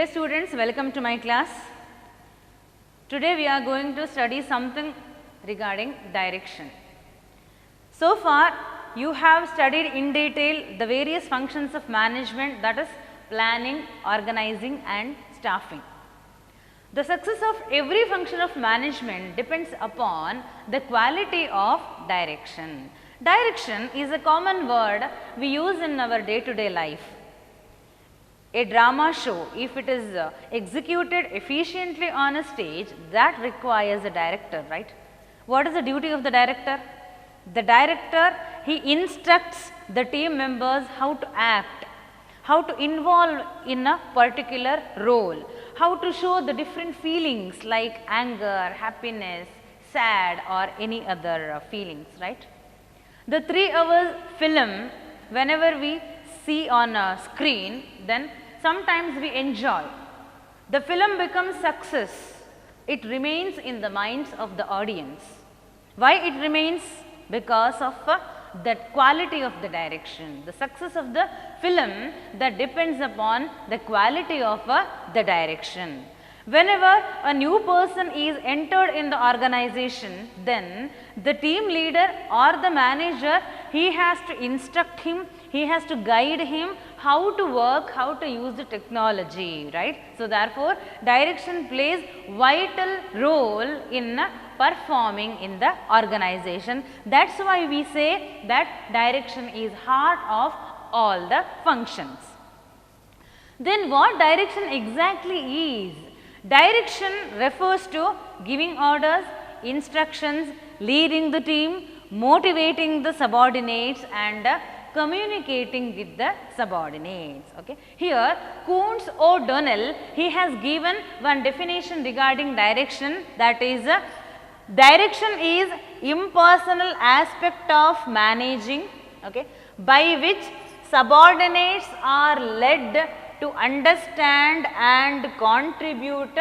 Dear students, welcome to my class. Today we are going to study something regarding direction. So far you have studied in detail the various functions of management, that is planning, organizing and staffing. The success of every function of management depends upon the quality of direction. Direction is a common word we use in our day-to-day life. A drama show, if it is executed efficiently on a stage, that requires a director, right? What is the duty of the director? The director, he instructs the team members how to act, how to involve in a particular role, how to show the different feelings like anger, happiness, sad or any other feelings, right? The 3-hour film, whenever we see on a screen, then sometimes we enjoy. The film becomes success. It remains in the minds of the audience. Why it remains? Because of the quality of the direction. The success of the film, that depends upon the quality of the direction. Whenever a new person is entered in the organization, then the team leader or the manager, he has to instruct him, he has to guide him how to work, how to use the technology, right? So therefore, direction plays vital role in performing in the organization. That's why we say that direction is heart of all the functions. Then what direction exactly is? Direction refers to giving orders, instructions, leading the team, motivating the subordinates and communicating with the subordinates. Okay. Here Coons O'Donnell, he has given one definition regarding direction, that is direction is impersonal aspect of managing, okay, by which subordinates are led to understand and contribute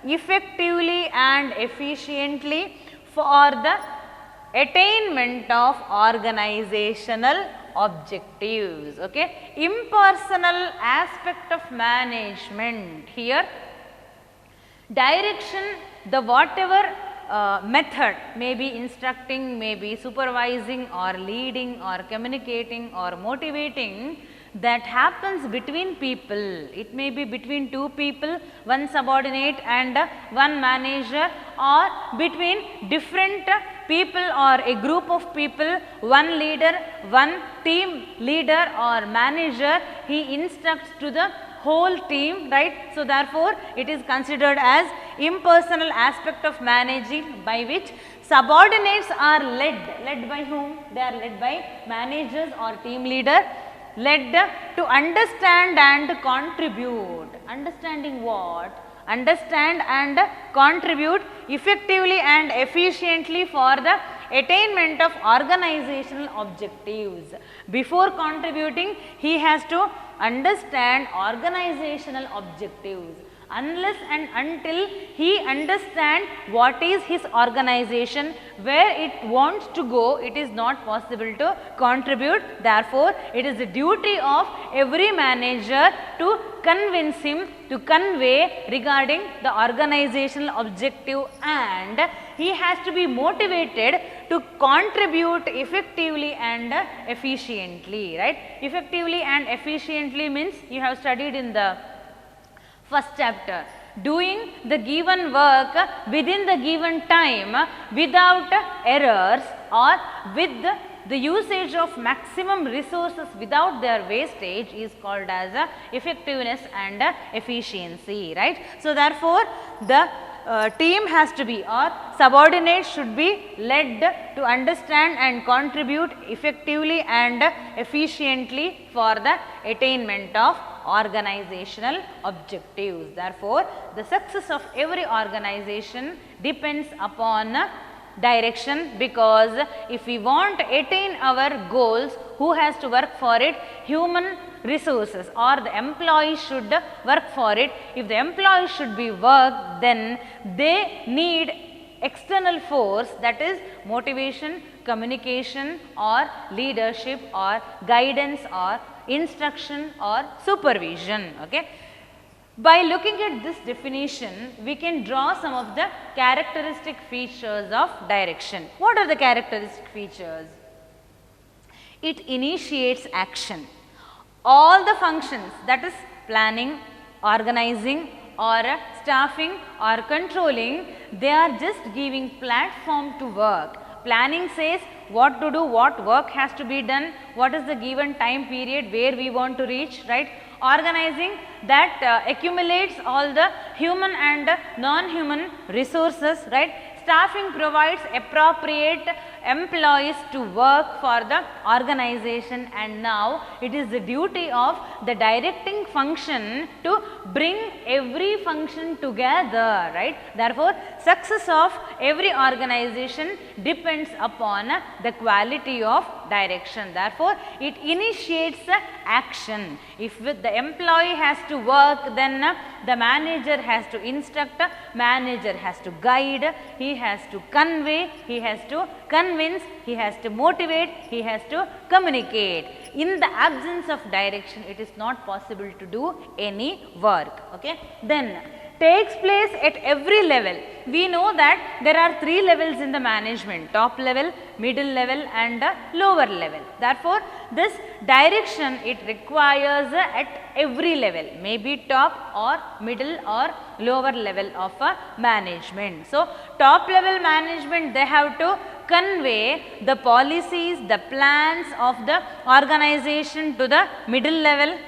effectively and efficiently for the attainment of organizational objectives. Okay. Impersonal aspect of management. Here direction, the whatever method, may be instructing, may be supervising or leading or communicating or motivating, that happens between people. It may be between two people, one subordinate and one manager, or between different people or a group of people, one leader, one team leader or manager, he instructs to the whole team, right? So therefore, it is considered as impersonal aspect of managing, by which subordinates are led by whom? They are led by managers or team leader, led to understand and contribute. Understanding what? Understand and contribute effectively and efficiently for the attainment of organizational objectives. Before contributing, he has to understand organizational objectives. Unless and until he understands what is his organization, where it wants to go, it is not possible to contribute. Therefore, it is the duty of every manager to convince him, to convey regarding the organizational objective, and he has to be motivated to contribute effectively and efficiently, right? Effectively and efficiently means, you have studied in the first chapter, doing the given work within the given time without errors or with the usage of maximum resources without their wastage is called as effectiveness and efficiency, right? So therefore, the team has to be, or subordinates should be led to understand and contribute effectively and efficiently for the attainment of organizational objectives. Therefore, the success of every organization depends upon direction, because if we want to attain our goals, who has to work for it? Human resources, or the employees should work for it. If the employees should be worked, then they need external force, that is motivation, communication or leadership or guidance or instruction or supervision. Okay. By looking at this definition, we can draw some of the characteristic features of direction. What are the characteristic features? It initiates action. All the functions, that is planning, organizing or staffing or controlling, they are just giving platform to work. Planning says what to do, what work has to be done, what is the given time period where we want to reach, right. Organizing, that accumulates all the human and non-human resources, right. Staffing provides appropriate employees to work for the organization, and now it is the duty of the directing function to bring every function together, right. Therefore, success of every organization depends upon the quality of direction. Therefore, it initiates action. If the employee has to work, then the manager has to instruct, manager has to guide, he has to convey, he has to convince, he has to motivate, he has to communicate. In the absence of direction, it is not possible to do any work. Okay. Then takes place at every level. We know that there are 3 levels in the management: top level, middle level and lower level. Therefore, this direction, it requires at every level, maybe top or middle or lower level of management. So, top level management, they have to convey the policies, the plans of the organization to the middle level.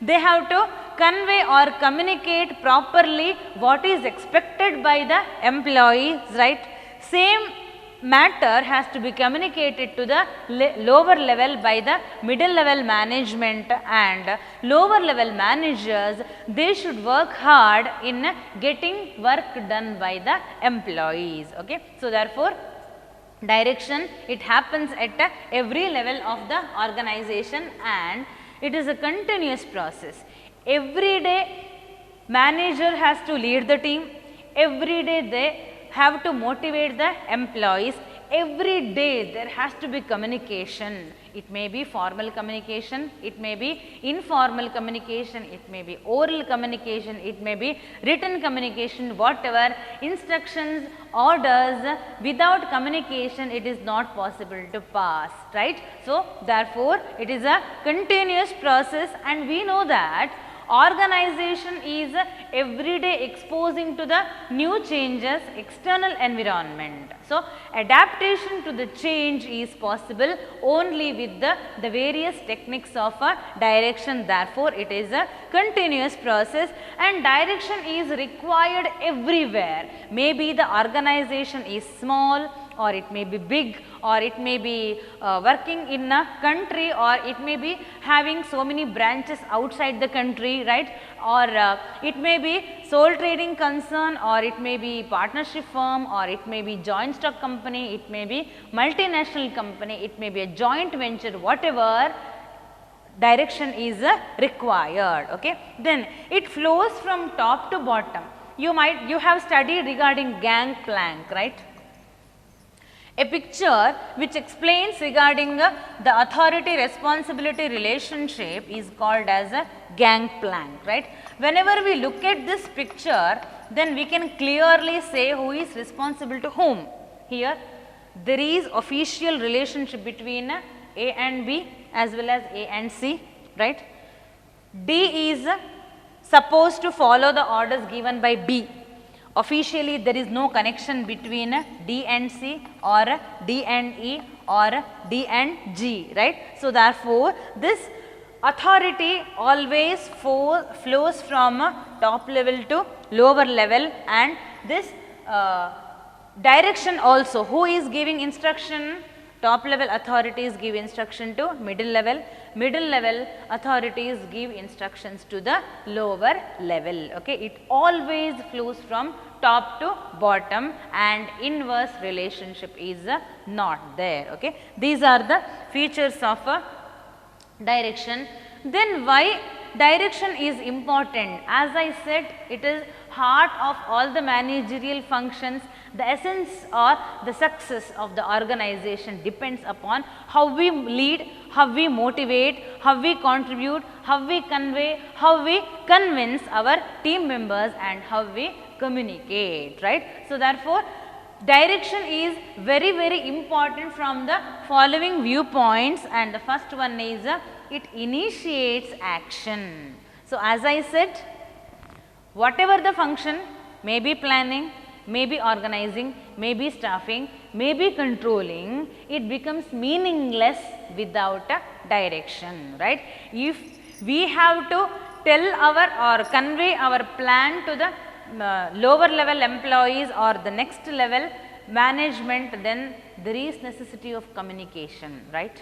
They have to convey or communicate properly what is expected by the employees, right. Same matter has to be communicated to the lower level by the middle level management, and lower level managers, they should work hard in getting work done by the employees. Okay. So, therefore, direction, it happens at every level of the organization, and it is a continuous process. Every day manager has to lead the team, every day they have to motivate the employees, every day there has to be communication. It may be formal communication, it may be informal communication, it may be oral communication, it may be written communication, whatever, instructions, orders, without communication it is not possible to pass, right. So, therefore, it is a continuous process, and we know that organization is every day exposing to the new changes, external environment. So, adaptation to the change is possible only with the various techniques of direction. Therefore, it is a continuous process, and direction is required everywhere. Maybe the organization is small, or it may be big, or it may be working in a country, or it may be having so many branches outside the country, right, or it may be sole trading concern, or it may be partnership firm, or it may be joint stock company, it may be multinational company, it may be a joint venture, whatever, direction is required. Okay. Then it flows from top to bottom. You have studied regarding gangplank, right. A picture which explains regarding the authority responsibility relationship is called as a gangplank, right. Whenever we look at this picture, then we can clearly say who is responsible to whom. Here there is official relationship between A and B as well as A and C, right. D is supposed to follow the orders given by B. Officially, there is no connection between D and C, or D and E, or D and G, right. So, therefore, this authority always flows from top level to lower level, and this direction also, who is giving instruction? Top level authorities give instruction to middle level authorities give instructions to the lower level. Okay. It always flows from top to bottom, and inverse relationship is not there. Okay. These are the features of direction. Then why direction is important? As I said, it is heart of all the managerial functions. The essence or the success of the organization depends upon how we lead, how we motivate, how we contribute, how we convey, how we convince our team members and how we communicate, right. So, therefore, direction is very, very important from the following viewpoints, and the first one is it initiates action. So, as I said, whatever the function, may be planning, may be organizing, may be staffing, may be controlling, it becomes meaningless without a direction, right. If we have to tell our or convey our plan to the lower level employees or the next level management, then there is necessity of communication, right.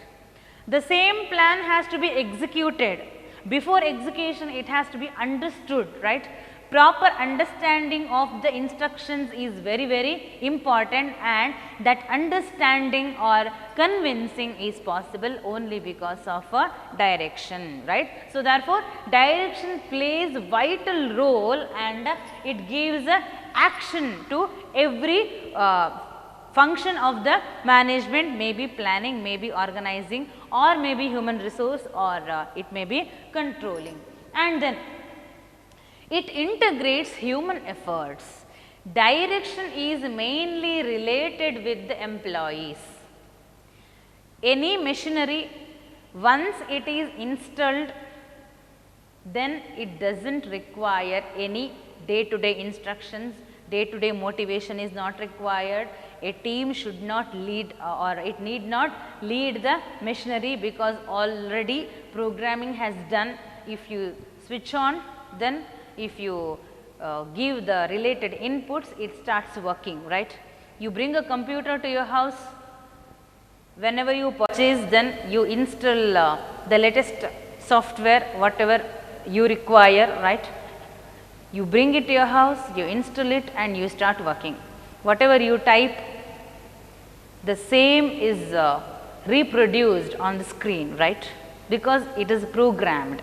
The same plan has to be executed. Before execution, it has to be understood, right. Proper understanding of the instructions is very, very important, and that understanding or convincing is possible only because of a direction, right. So, therefore, direction plays vital role and it gives action to every function of the management, may be planning, may be organizing, or may be human resource, or it may be controlling. And then it integrates human efforts. Direction is mainly related with the employees. Any machinery, once it is installed, then it does not require any day-to-day instructions, day-to-day motivation is not required. A team should not lead or it need not lead the machinery, because already programming has done. If you switch on, then if you give the related inputs, it starts working, right. You bring a computer to your house, whenever you purchase, then you install the latest software, whatever you require, right. You bring it to your house, you install it and you start working. Whatever you type, the same is reproduced on the screen, right, because it is programmed.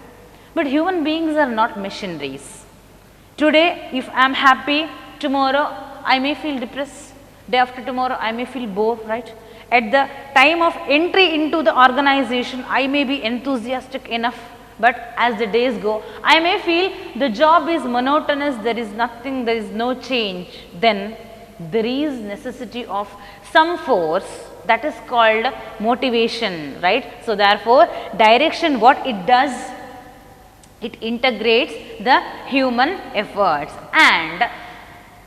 But human beings are not machineries. Today, if I am happy, tomorrow I may feel depressed, day after tomorrow I may feel bored, right. At the time of entry into the organization, I may be enthusiastic enough, but as the days go, I may feel the job is monotonous, there is nothing, there is no change. Then there is necessity of some force, that is called motivation, right. So, therefore, direction, what it does, it integrates the human efforts, and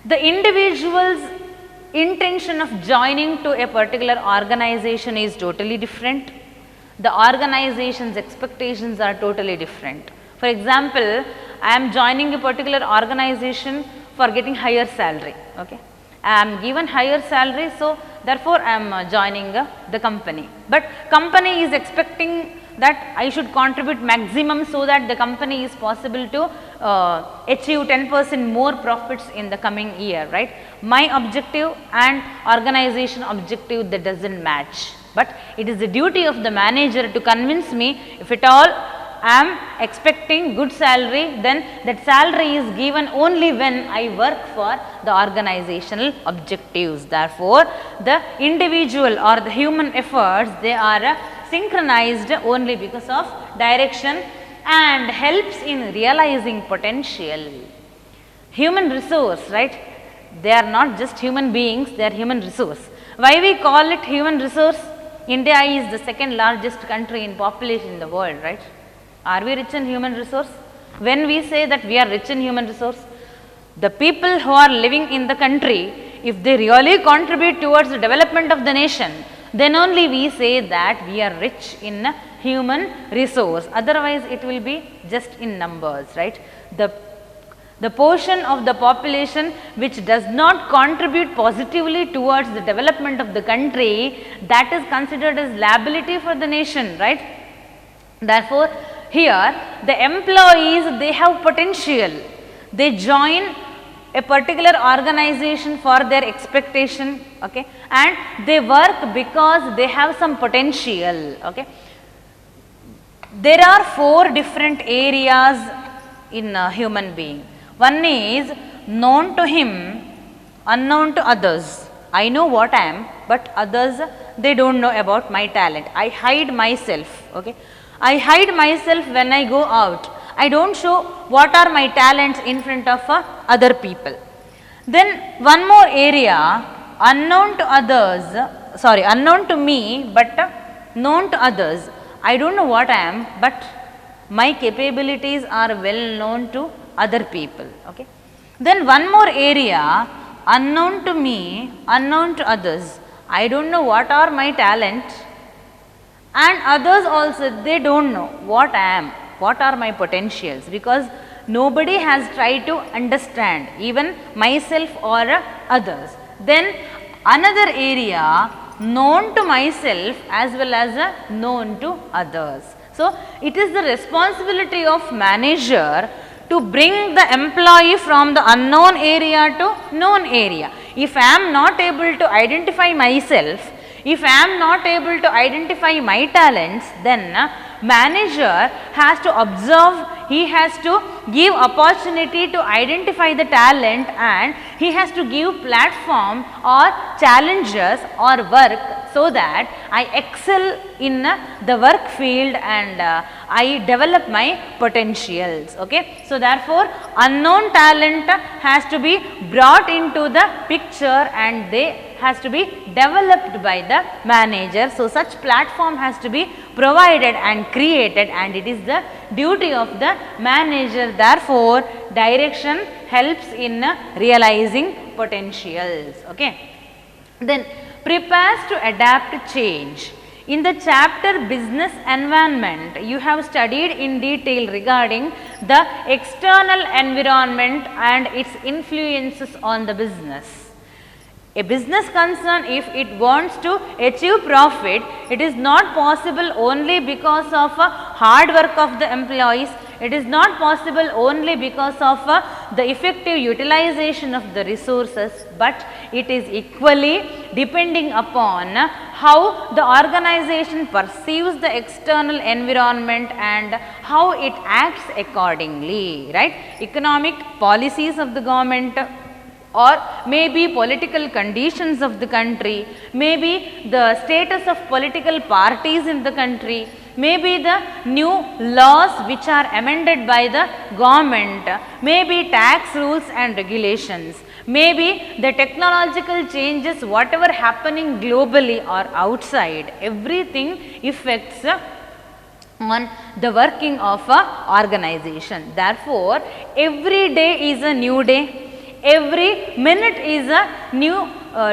the individual's intention of joining to a particular organization is totally different. The organization's expectations are totally different. For example, I am joining a particular organization for getting higher salary, okay. I am given higher salary, so therefore I am joining the company, but company is expecting that I should contribute maximum so that the company is possible to achieve 10% more profits in the coming year, right. My objective and organization objective, that does not match, but it is the duty of the manager to convince me, if at all I am expecting good salary, then that salary is given only when I work for the organizational objectives. Therefore, the individual or the human efforts, they are synchronized only because of direction and helps in realizing potential. Human resource, right, they are not just human beings, they are human resource. Why we call it human resource? India is the second largest country in population in the world, right. Are we rich in human resource? When we say that we are rich in human resource, the people who are living in the country, if they really contribute towards the development of the nation, then only we say that we are rich in human resource, otherwise it will be just in numbers, right. The portion of the population which does not contribute positively towards the development of the country, that is considered as liability for the nation, right. Therefore, here the employees, they have potential, they join a particular organization for their expectation, okay, and they work because they have some potential, okay. There are 4 different areas in a human being. One is known to him, unknown to others. I know what I am, but others, they don't know about my talent. I hide myself, okay. I hide myself when I go out. I don't show what are my talents in front of other people. Then one more area, unknown to others, sorry, unknown to me, but known to others. I don't know what I am, but my capabilities are well known to other people, okay. Then one more area, unknown to me, unknown to others. I don't know what are my talent, and others also, they don't know what I am, what are my potentials, because nobody has tried to understand even myself or others. Then another area, known to myself as well as known to others. So, it is the responsibility of manager to bring the employee from the unknown area to known area. If I am not able to identify myself, if I am not able to identify my talents, then manager has to observe, he has to give opportunity to identify the talent, and he has to give platform or challenges or work so that I excel in the work field and I develop my potentials, okay. So, therefore, unknown talent has to be brought into the picture and they has to be developed by the manager. So, such platform has to be provided and created, and it is the duty of the manager. Therefore, direction helps in realizing potentials, okay. Then prepares to adapt change. In the chapter business environment, you have studied in detail regarding the external environment and its influences on the business. A business concern, if it wants to achieve profit, it is not possible only because of hard work of the employees. It is not possible only because of the effective utilization of the resources, but it is equally depending upon how the organization perceives the external environment and how it acts accordingly, right. Economic policies of the government, or maybe political conditions of the country, maybe the status of political parties in the country, maybe the new laws which are amended by the government, maybe tax rules and regulations, maybe the technological changes, whatever happening globally or outside, everything affects on the working of a organization. Therefore, every day is a new day. Every minute is a new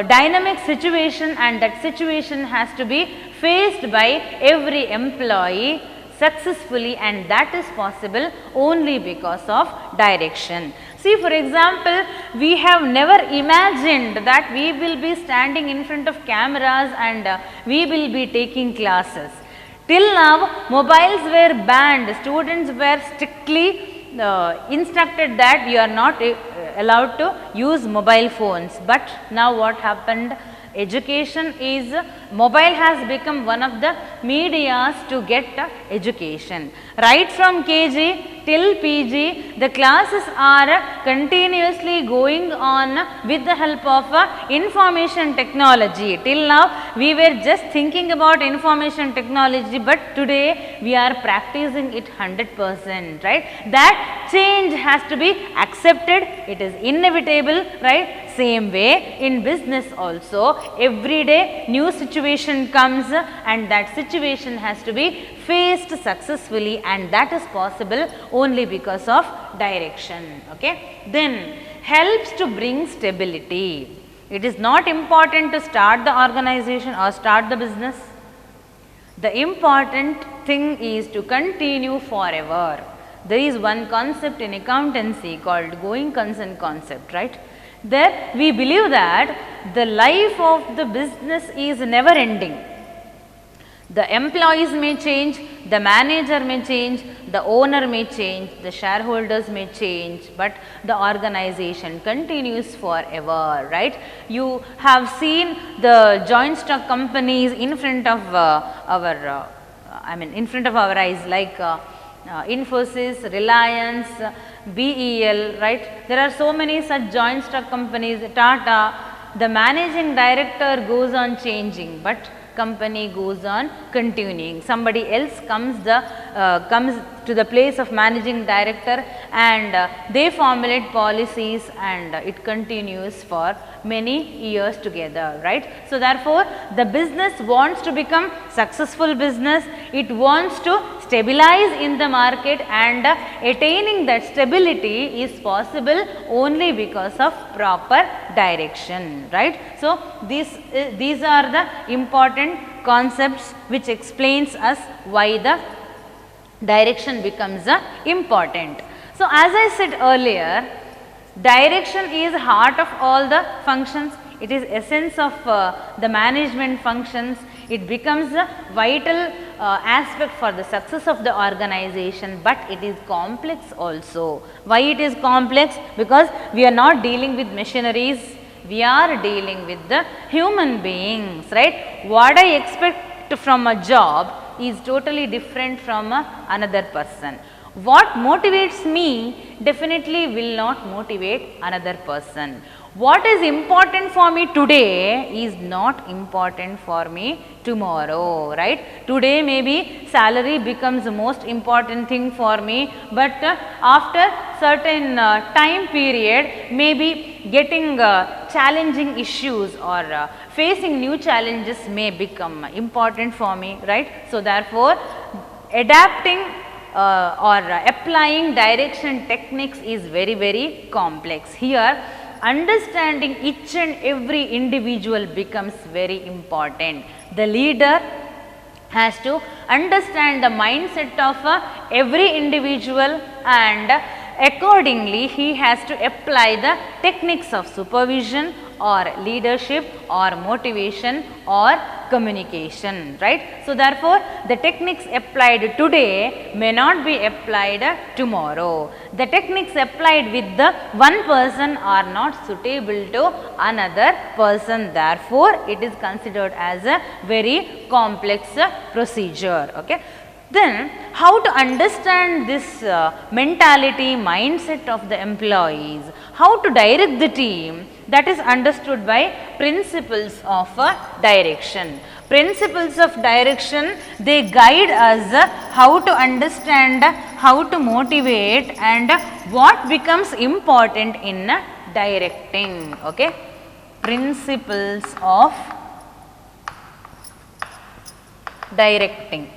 dynamic situation, and that situation has to be faced by every employee successfully, and that is possible only because of direction. See, for example, we have never imagined that we will be standing in front of cameras and we will be taking classes. Till now, mobiles were banned, students were strictly instructed that you are not allowed to use mobile phones, but now what happened? Education is, mobile has become one of the medias to get education. Right from KG till PG, the classes are continuously going on with the help of information technology. Till now, we were just thinking about information technology, but today we are practicing it 100%, right. That change has to be accepted, it is inevitable, right. Same way in business also, every day new situation comes and that situation has to be faced successfully, and that is possible only because of direction, okay. Then helps to bring stability. It is not important to start the organization or start the business. The important thing is to continue forever. There is one concept in accountancy called going concern concept, right. There we believe that the life of the business is never ending. The employees may change, the manager may change, the owner may change, the shareholders may change, but the organization continues forever, right. You have seen the joint stock companies in front of in front of our eyes, like Infosys, Reliance, BEL, right? There are so many such joint stock companies, Tata. The managing director goes on changing, but company goes on continuing. Somebody else comes to the place of managing director, and they formulate policies, and it continues for many years together, right. So, therefore, the business wants to become successful business, it wants to stabilize in the market, and attaining that stability is possible only because of proper direction, right. So, these are the important concepts which explains us why the direction becomes important. So, as I said earlier, direction is heart of all the functions, it is essence of the management functions, it becomes a vital aspect for the success of the organization, but it is complex also. Why it is complex? Because we are not dealing with machineries, we are dealing with the human beings, right. What I expect from a job is totally different from another person. What motivates me definitely will not motivate another person. What is important for me today is not important for me tomorrow, right. Today maybe salary becomes the most important thing for me, but after certain time period, maybe getting challenging issues or facing new challenges may become important for me, right. So, therefore, adapting or applying direction techniques is very complex. Here, understanding each and every individual becomes very important. The leader has to understand the mindset of every individual, and accordingly he has to apply the techniques of supervision or leadership or motivation or communication, right. So, therefore, the techniques applied today may not be applied tomorrow. The techniques applied with the one person are not suitable to another person. Therefore, it is considered as a very complex procedure. Okay. Then, how to understand this mentality, mindset of the employees, how to direct the team, that is understood by principles of direction. Principles of direction, they guide us how to understand, how to motivate, and what becomes important in directing. Okay. Principles of directing.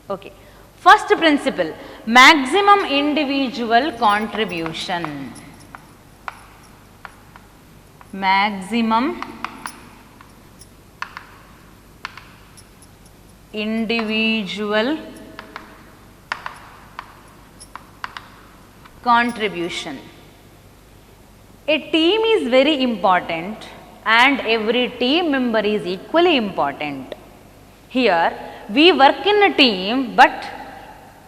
Okay. First principle, maximum individual contribution. Maximum individual contribution. A team is very important and every team member is equally important. Here, we work in a team, but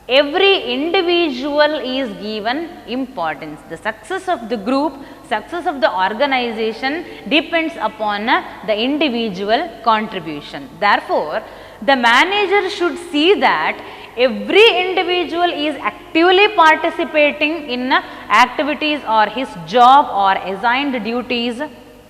every individual is given importance. The success of the group, success of the organization depends upon the individual contribution. Therefore, the manager should see that every individual is actively participating in activities or his job or assigned duties,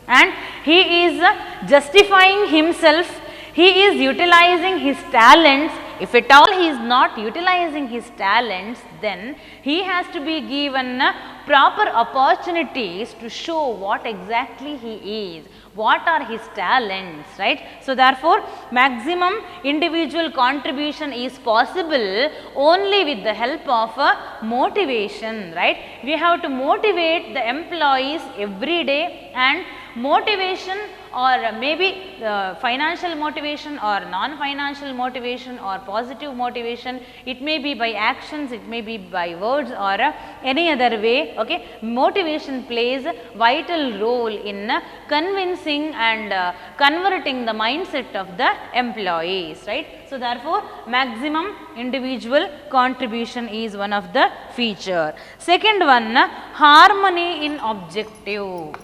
and he is justifying himself. He is utilizing his talents. If at all he is not utilizing his talents, then he has to be given proper opportunities to show what exactly he is, what are his talents, right. So, therefore, maximum individual contribution is possible only with the help of motivation, right. We have to motivate the employees every day, and motivation or maybe financial motivation or non-financial motivation or positive motivation, it may be by actions, it may be by words or any other way. Okay. Motivation plays a vital role in convincing and converting the mindset of the employees, right. So, therefore, maximum individual contribution is one of the feature. Second one, harmony in objective.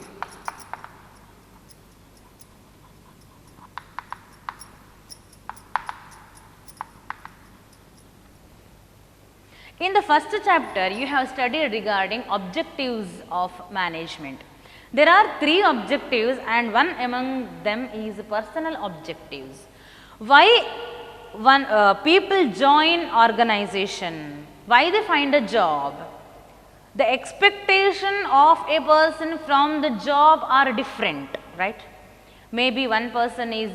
In the first chapter, you have studied regarding objectives of management. There are 3 objectives and one among them is personal objectives. Why people join organization? Why they find a job? The expectation of a person from the job are different, right? Maybe one person is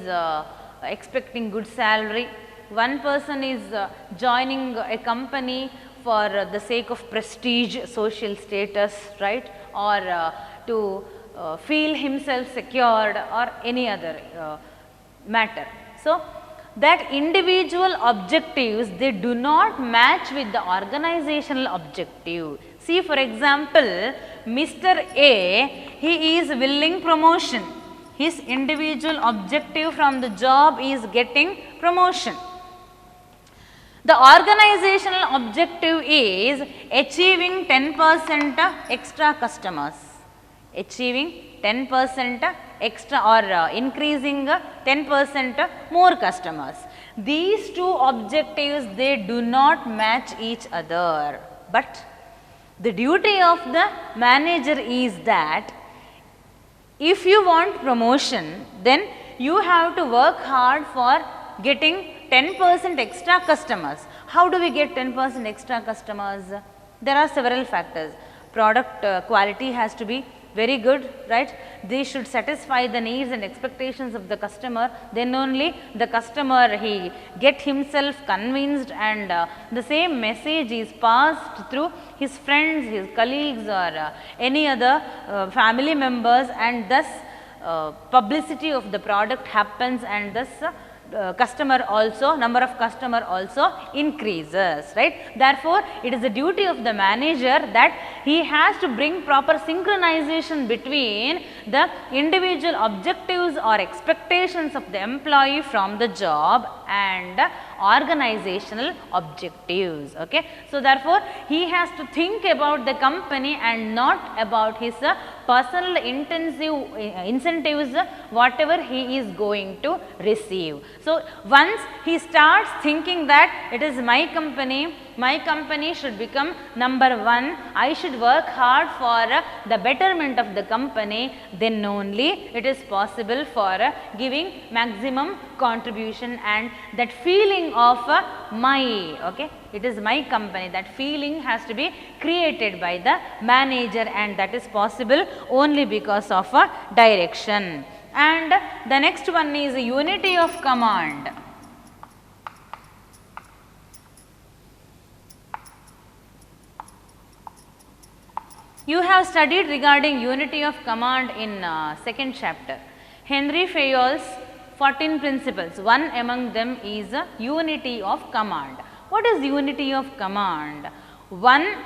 expecting good salary, one person is joining a company for the sake of prestige, social status, right, or to feel himself secured or any other matter. So, that individual objectives, they do not match with the organizational objective. See, for example, Mr. A, he is willing promotion. His individual objective from the job is getting promotion. The organizational objective is achieving 10% extra customers, achieving 10% extra or increasing 10% more customers. These two objectives, they do not match each other, but the duty of the manager is that if you want promotion, then you have to work hard for getting 10% extra customers. How do we get 10% extra customers? There are several factors. Product quality has to be very good, right? They should satisfy the needs and expectations of the customer. Then only the customer, he get himself convinced and the same message is passed through his friends, his colleagues or any other family members, and thus publicity of the product happens, and thus customer also, number of customer also increases, right. Therefore, it is the duty of the manager that he has to bring proper synchronization between the individual objectives or expectations of the employee from the job and organizational objectives. Okay. So, therefore, he has to think about the company and not about his personal incentives whatever he is going to receive. So, once he starts thinking that it is my company should become number 1, I should work hard for the betterment of the company, then only it is possible for giving maximum contribution, and that feeling of okay, it is my company, that feeling has to be created by the manager, and that is possible only because of a direction. And the next one is unity of command. You have studied regarding unity of command in second chapter. Henry Fayol's 14 principles, one among them is unity of command. What is unity of command? One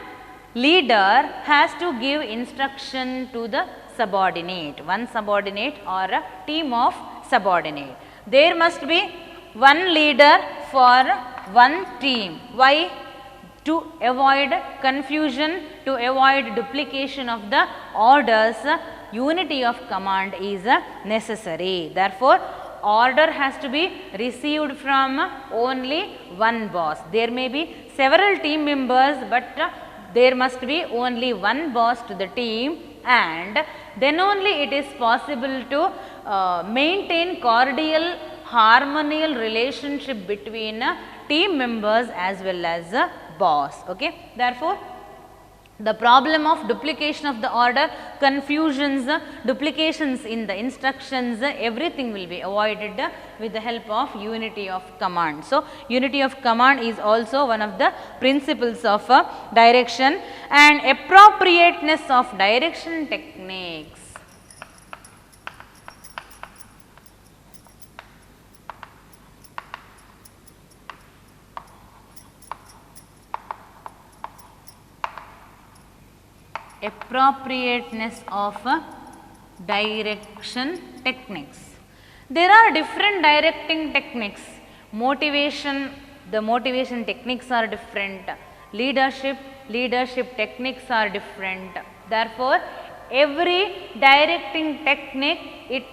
leader has to give instruction to the subordinate, one subordinate or a team of subordinate. There must be one leader for one team. Why? To avoid confusion, to avoid duplication of the orders, unity of command is necessary. Therefore, order has to be received from only one boss. There may be several team members, but there must be only one boss to the team, and then only it is possible to maintain cordial, harmonial relationship between team members as well as boss. Okay. Therefore, the problem of duplication of the order, confusions, duplications in the instructions, everything will be avoided with the help of unity of command. So, unity of command is also one of the principles of direction, and appropriateness of direction techniques. Appropriateness of direction techniques. There are different directing techniques. Motivation, the motivation techniques are different. Leadership techniques are different. Therefore, every directing technique, it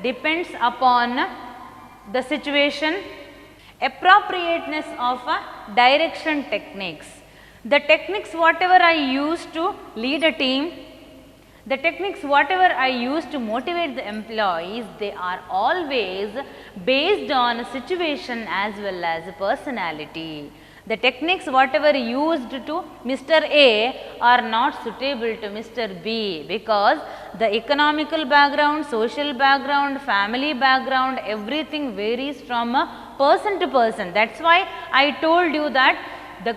depends upon the situation. Appropriateness of direction techniques. The techniques whatever I use to lead a team, the techniques whatever I use to motivate the employees, they are always based on a situation as well as a personality. The techniques whatever used to Mr. A are not suitable to Mr. B, because the economical background, social background, family background, everything varies from a person to person. That is why I told you that the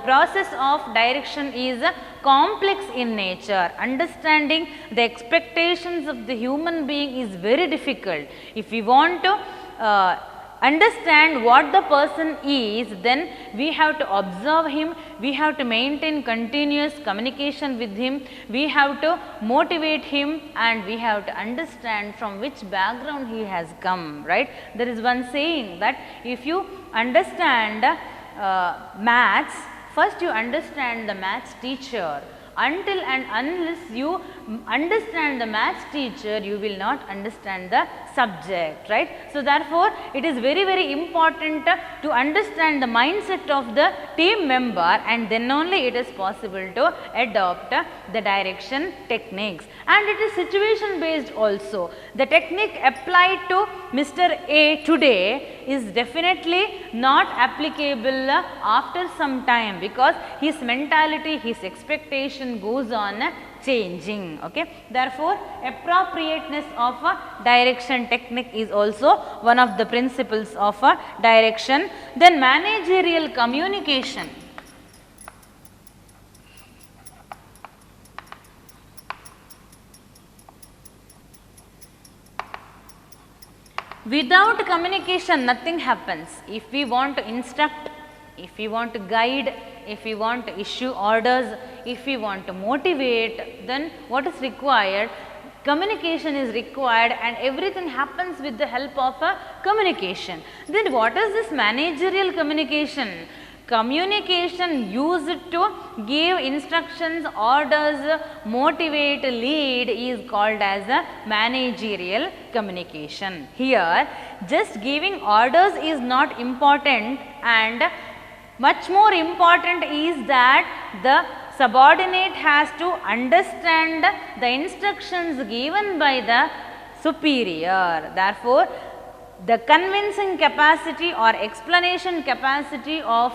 process of direction is complex in nature. Understanding the expectations of the human being is very difficult. If we want to understand what the person is, then we have to observe him, we have to maintain continuous communication with him, we have to motivate him, and we have to understand from which background he has come, right. There is one saying that if you understand maths, first you understand the maths teacher. Until and unless you understand the maths teacher, you will not understand the subject, right. So, therefore, it is very, very important to understand the mindset of the team member, and then only it is possible to adopt the direction techniques. And it is situation based also. The technique applied to Mr. A today is definitely not applicable after some time, because his mentality, his expectation goes on changing. Okay. Therefore, appropriateness of a direction technique is also one of the principles of a direction. Then managerial communication. Without communication, nothing happens. If we want to instruct, if we want to guide, if we want to issue orders, if we want to motivate, then what is required? Communication is required, and everything happens with the help of a communication. Then what is this managerial communication? Communication used to give instructions, orders, motivate, lead is called as a managerial communication. Here, just giving orders is not important, and much more important is that the subordinate has to understand the instructions given by the superior. Therefore, the convincing capacity or explanation capacity of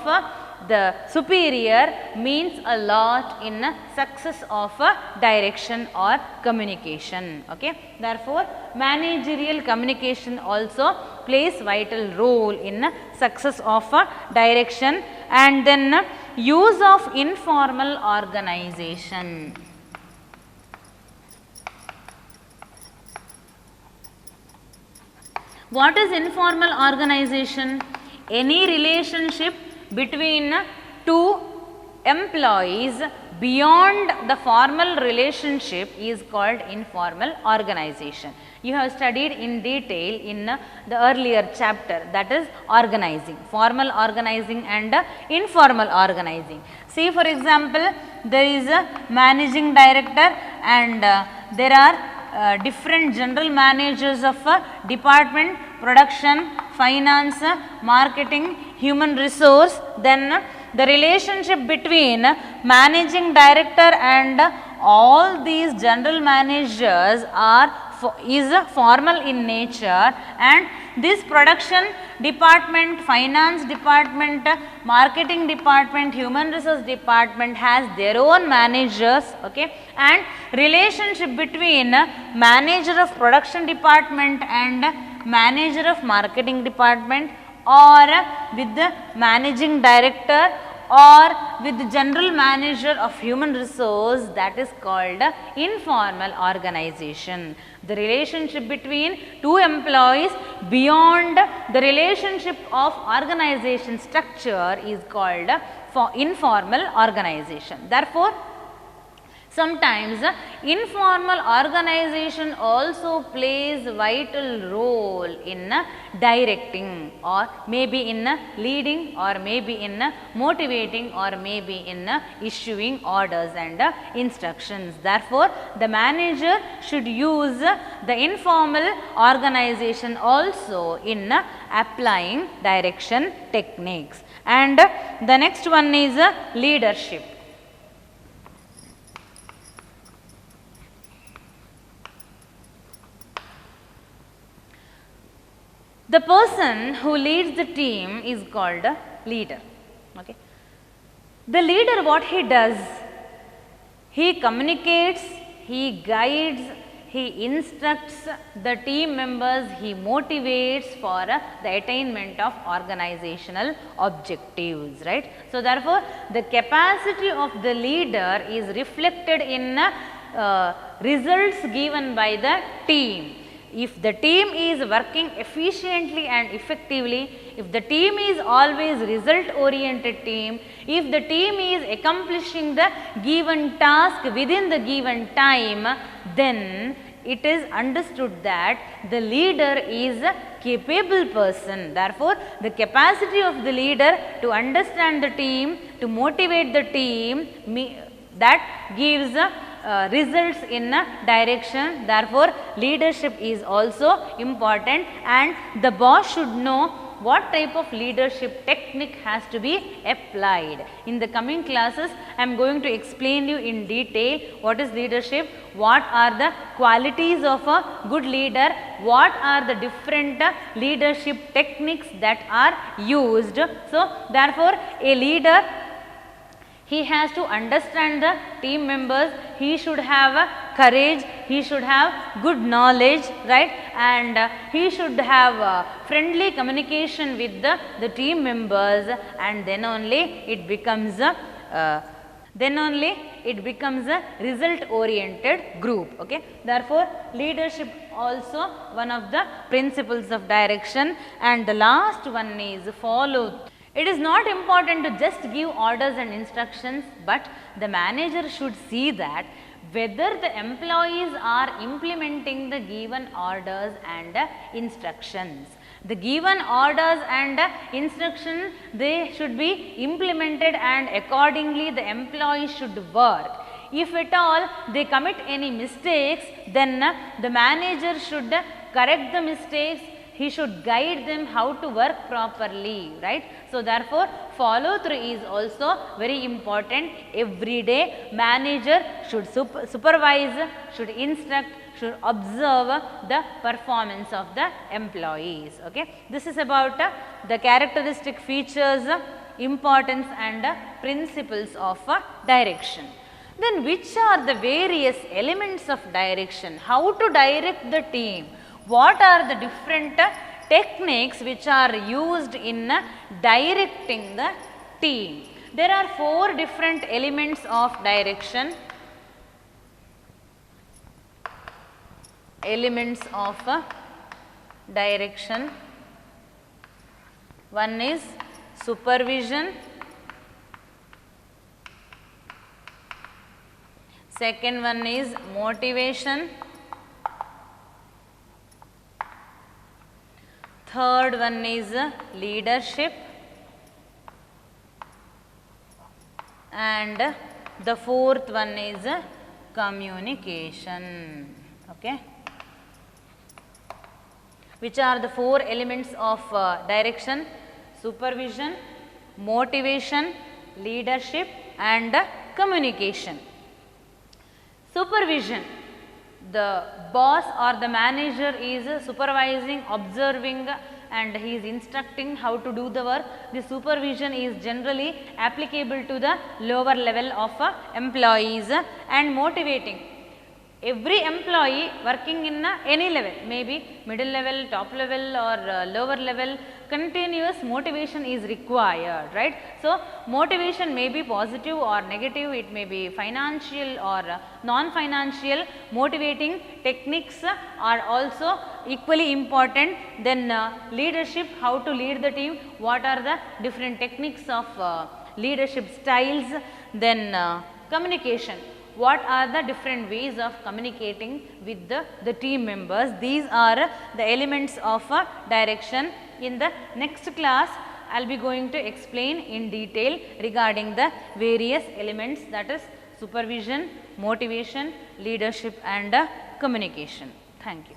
the superior means a lot in success of direction or communication. Okay. Therefore, managerial communication also plays vital role in success of direction. And then use of informal organization. What is informal organization? Any relationship between two employees beyond the formal relationship is called informal organization. You have studied in detail in the earlier chapter, that is organizing, formal organizing and informal organizing. See, for example, there is a managing director, and there are different general managers of department, production, finance, marketing, human resource. Then the relationship between managing director and all these general managers is formal in nature, and this production department, finance department, marketing department, human resource department has their own managers. Okay. And relationship between manager of production department and manager of marketing department, or with the managing director, or with the general manager of human resource, that is called informal organization. The relationship between two employees beyond the relationship of organization structure is called informal organization. Therefore, Sometimes informal organization also plays vital role in directing, or maybe in leading, or maybe in motivating, or maybe in issuing orders and instructions. Therefore, the manager should use the informal organization also in applying direction techniques. And the next one is leadership. The person who leads the team is called a leader. Okay. The leader, what he does? He communicates, he guides, he instructs the team members, he motivates for the attainment of organizational objectives, right. So, therefore, the capacity of the leader is reflected in results given by the team. If the team is working efficiently and effectively, if the team is always result oriented team, if the team is accomplishing the given task within the given time, then it is understood that the leader is a capable person. Therefore, the capacity of the leader to understand the team, to motivate the team, that gives results in direction. Therefore, leadership is also important, and the boss should know what type of leadership technique has to be applied. In the coming classes, I am going to explain you in detail what is leadership, what are the qualities of a good leader, what are the different leadership techniques that are used. So, therefore, a leader, he has to understand the team members, he should have courage, he should have good knowledge, right, and he should have friendly communication with the team members, and then only it becomes a result oriented group. Okay. Therefore, leadership also one of the principles of direction. And the last one is follow. It is not important to just give orders and instructions, but the manager should see that whether the employees are implementing the given orders and instructions. The given orders and instructions, they should be implemented, and accordingly the employees should work. If at all they commit any mistakes, then the manager should correct the mistakes, he should guide them how to work properly, right. So, therefore, follow through is also very important. Every day manager should supervise, should instruct, should observe the performance of the employees. Okay. This is about the characteristic features, importance and principles of direction. Then which are the various elements of direction? How to direct the team? What are the different techniques which are used in directing the team? There are 4 different elements of direction. Elements of direction. One is supervision, second one is motivation, third one is leadership, and the fourth one is communication. Okay. Which are the 4 elements of direction? Supervision, motivation, leadership and communication. Supervision. The boss or the manager is supervising, observing and he is instructing how to do the work. The supervision is generally applicable to the lower level of employees, and motivating. Every employee working in any level, maybe middle level, top level or lower level, continuous motivation is required, right. So, motivation may be positive or negative, it may be financial or non-financial. Motivating techniques are also equally important. Then leadership, how to lead the team, what are the different techniques of leadership styles. Then communication. what are the different ways of communicating with the team members. These are the elements of direction. In the next class, I will be going to explain in detail regarding the various elements, that is supervision, motivation, leadership and communication. Thank you.